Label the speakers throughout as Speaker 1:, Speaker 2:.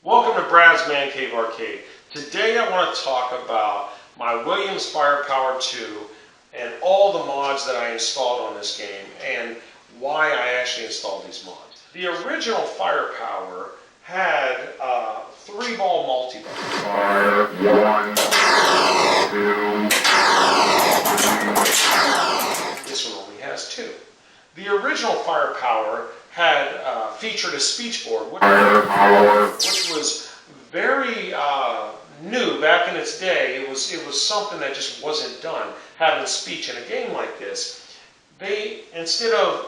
Speaker 1: Welcome to Brad's Man Cave Arcade. Today I want to talk about my Williams Firepower 2 and all the mods that I installed on this game and why I actually installed these mods. The original Firepower had 3-ball multi-ball.
Speaker 2: Fire, 1, 2, 3.
Speaker 1: This one only has 2. The original Firepower had featured a speech board, which was very new back in its day. It was something that just wasn't done, having speech in a game like this. They, instead of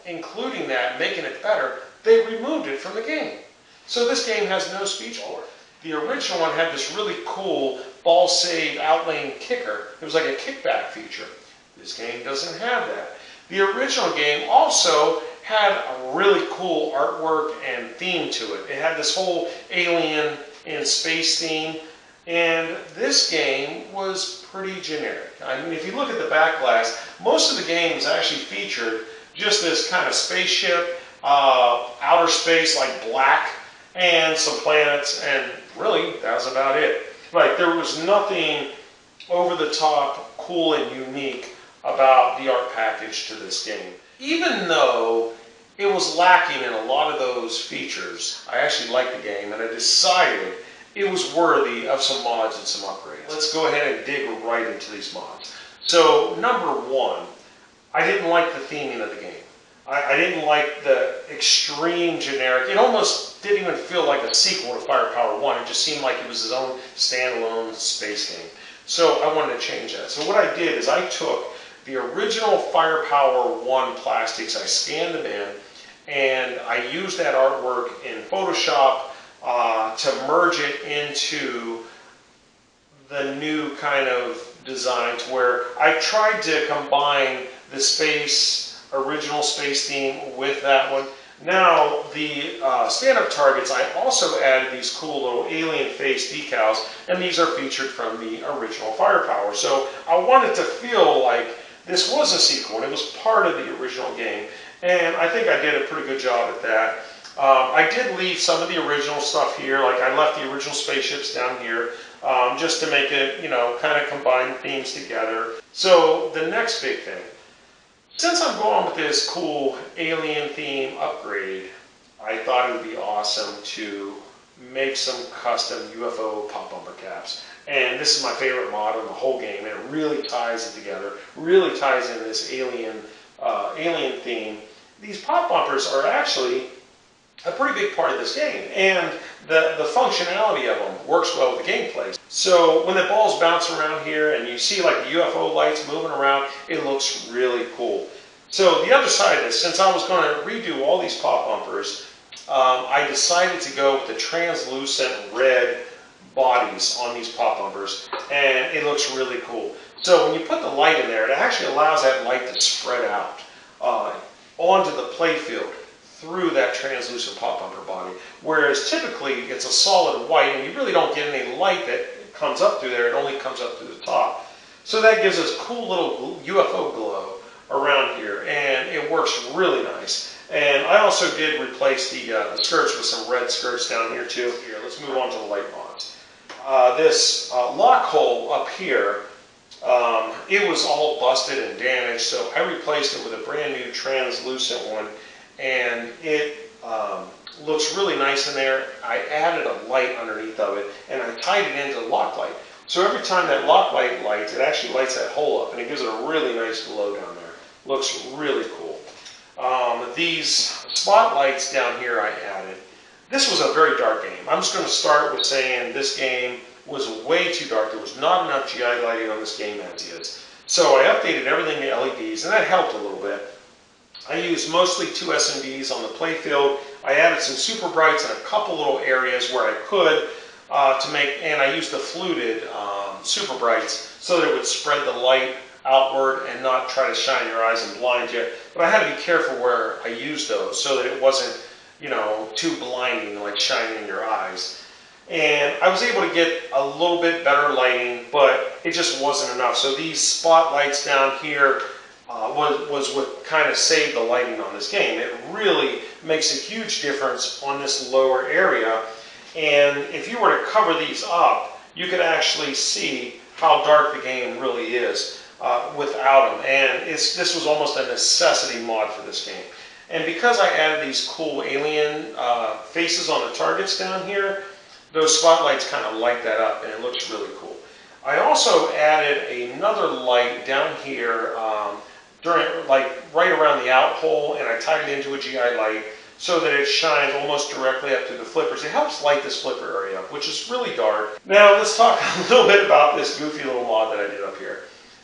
Speaker 1: including that, making it better, they removed it from the game. So this game has no speech board. The original one had this really cool ball save outlane kicker. It was like a kickback feature. This game doesn't have that. The original game also had a really cool artwork and theme to it. It had this whole alien and space theme, and this game was pretty generic. I mean, if you look at the back glass, most of the games actually featured just this kind of spaceship, outer space like black, and some planets, and really, that was about it. Like, there was nothing over the top, cool, and unique about the art package to this game. Even though it was lacking in a lot of those features, I actually liked the game, and I decided it was worthy of some mods and some upgrades. Let's go ahead and dig right into these mods. So, number 1, I didn't like the theming of the game. I didn't like the extreme generic. It almost didn't even feel like a sequel to Firepower 1. It just seemed like it was its own standalone space game. So I wanted to change that. So what I did is I took the original Firepower 1 plastics, I scanned them in, and I used that artwork in Photoshop to merge it into the new kind of design, to where I tried to combine the original space theme with that one. Now, the stand-up targets, I also added these cool little alien face decals, and these are featured from the original Firepower. So I wanted to feel like this was a sequel, and it was part of the original game, and I think I did a pretty good job at that. I did leave some of the original stuff here, like I left the original spaceships down here, just to make it, kind of combine themes together. So the next big thing, since I'm going with this cool alien theme upgrade, I thought it would be awesome to make some custom UFO pop bumper caps. And this is my favorite mod in the whole game, and it really ties it together, really ties in this alien theme. These pop bumpers are actually a pretty big part of this game, and the functionality of them works well with the gameplay. So when the balls bounce around here and you see like the UFO lights moving around, it looks really cool. So the other side of this, since I was going to redo all these pop bumpers, I decided to go with the translucent red bodies on these pop bumpers, and it looks really cool. So when you put the light in there, it actually allows that light to spread out onto the playfield through that translucent pop bumper body. Whereas typically it's a solid white, and you really don't get any light that comes up through there. It only comes up through the top. So that gives us cool little UFO glow around here, and it works really nice. And I also did replace the skirts with some red skirts down here too. Here, let's move on to the light mods. This lock hole up here, it was all busted and damaged, so I replaced it with a brand new translucent one, and it looks really nice in there. I added a light underneath of it, and I tied it into the lock light. So every time that lock light lights, it actually lights that hole up, and it gives it a really nice glow down there. Looks really cool. These spotlights down here I added. This was a very dark game. I'm just going to start with saying this game was way too dark. There was not enough GI lighting on this game as is. So I updated everything to LEDs, and that helped a little bit. I used mostly 2 SMDs on the playfield. I added some super brights in a couple little areas where I could and I used the fluted super brights so that it would spread the light outward and not try to shine your eyes and blind you. But I had to be careful where I used those so that it wasn't, too blinding, like shining in your eyes. And I was able to get a little bit better lighting, but it just wasn't enough. So these spotlights down here was what kind of saved the lighting on this game. It really makes a huge difference on this lower area. And if you were to cover these up, you could actually see how dark the game really is without them. And this was almost a necessity mod for this game. And because I added these cool alien faces on the targets down here, those spotlights kind of light that up, and it looks really cool. I also added another light down here right around the out hole, and I tied it into a GI light so that it shines almost directly up to the flippers. It helps light this flipper area up, which is really dark. Now let's talk a little bit about this goofy little mod that I did up here.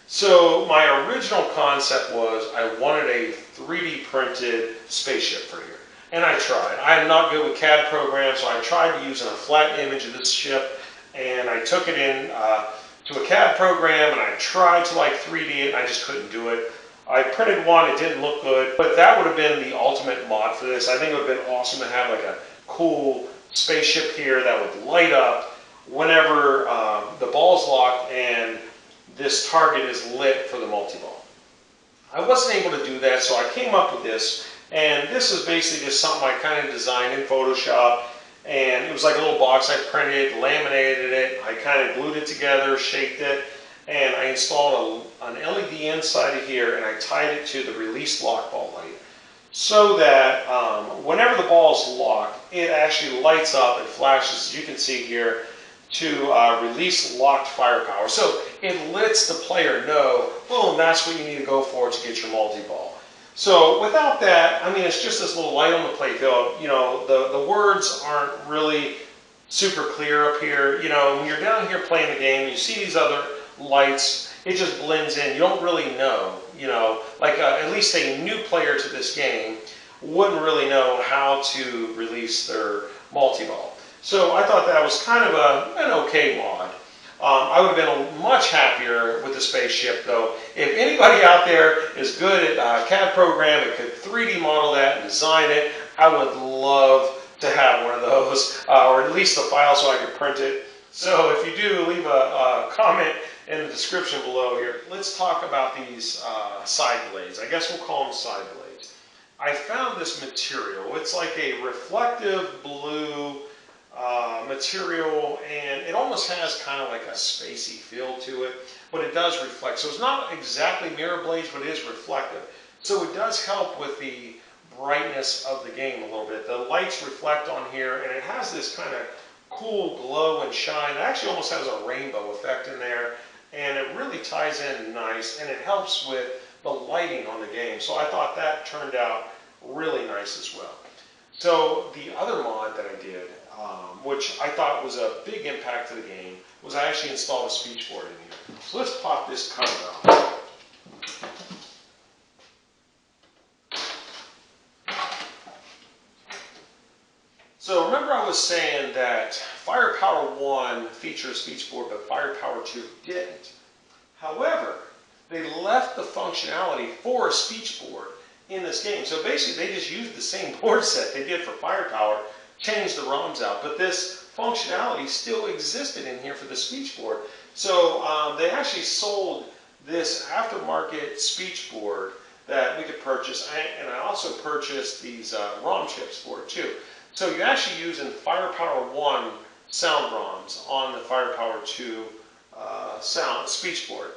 Speaker 1: So my original concept was I wanted a 3D printed spaceship for here. And I tried. I am not good with CAD programs, so I tried using a flat image of this ship, and I took it in to a CAD program, and I tried to like 3D it, and I just couldn't do it. I printed one, it didn't look good, but that would have been the ultimate mod for this. I think it would have been awesome to have like a cool spaceship here that would light up whenever the ball's locked and this target is lit for the multi-ball. I wasn't able to do that, so I came up with this, and this is basically just something I kind of designed in Photoshop, and it was like a little box I printed, laminated it, I kind of glued it together, shaped it, and I installed an LED inside of here, and I tied it to the release lock ball light so that whenever the ball is locked, it actually lights up and flashes, as you can see here, to release locked firepower. So it lets the player know, boom, that's what you need to go for to get your multi-ball. So without that, I mean, it's just this little light on the playfield. You know, the words aren't really super clear up here. You know, when you're down here playing the game, you see these other lights, it just blends in. You don't really know, you know, like at least a new player to this game wouldn't really know how to release their multi-ball. So I thought that was kind of an okay mod. I would have been much happier with the spaceship, though. If anybody out there is good at a CAD program and could 3D model that and design it, I would love to have one of those, or at least the file so I could print it. So if you do, leave a comment in the description below here. Let's talk about these side blades. I guess we'll call them side blades. I found this material. It's like a reflective blue material, and it almost has kind of like a spacey feel to it, but it does reflect. So it's not exactly mirror blades, but it is reflective. So it does help with the brightness of the game a little bit. The lights reflect on here, and it has this kind of cool glow and shine. It actually almost has a rainbow effect in there, and it really ties in nice, and it helps with the lighting on the game. So I thought that turned out really nice as well. So the other mod that I did, which I thought was a big impact to the game, was I actually installed a speech board in here. So let's pop this cover off. So remember I was saying that Firepower 1 featured a speech board, but Firepower 2 didn't. However, they left the functionality for a speech board in this game. So basically they just used the same board set they did for Firepower, changed the ROMs out, but this functionality still existed in here for the speech board. So they actually sold this aftermarket speech board that we could purchase, and I also purchased these ROM chips for it too. So you're actually using Firepower 1 sound ROMs on the Firepower 2 sound speech board.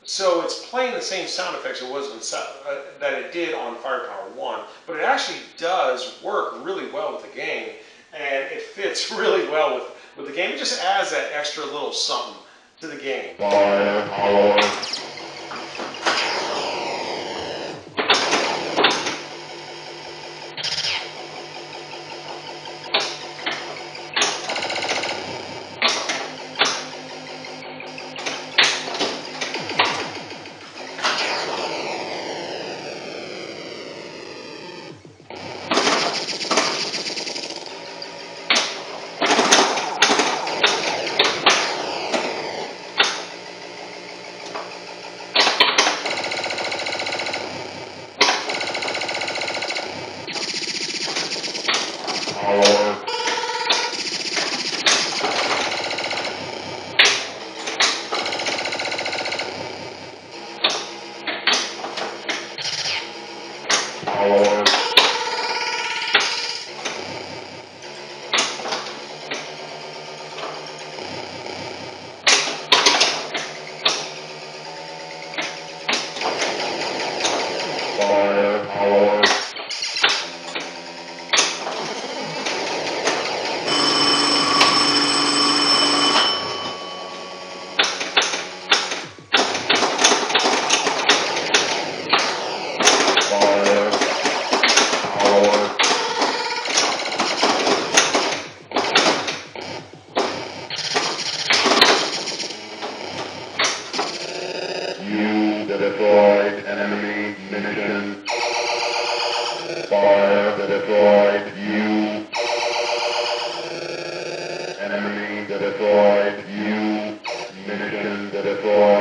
Speaker 1: So it's playing the same sound effects that it did on Firepower 1, but it actually does work really well with the game, and it fits really well with the game. It just adds that extra little something to the game.
Speaker 2: Enemy deployed. You. Mission deployed.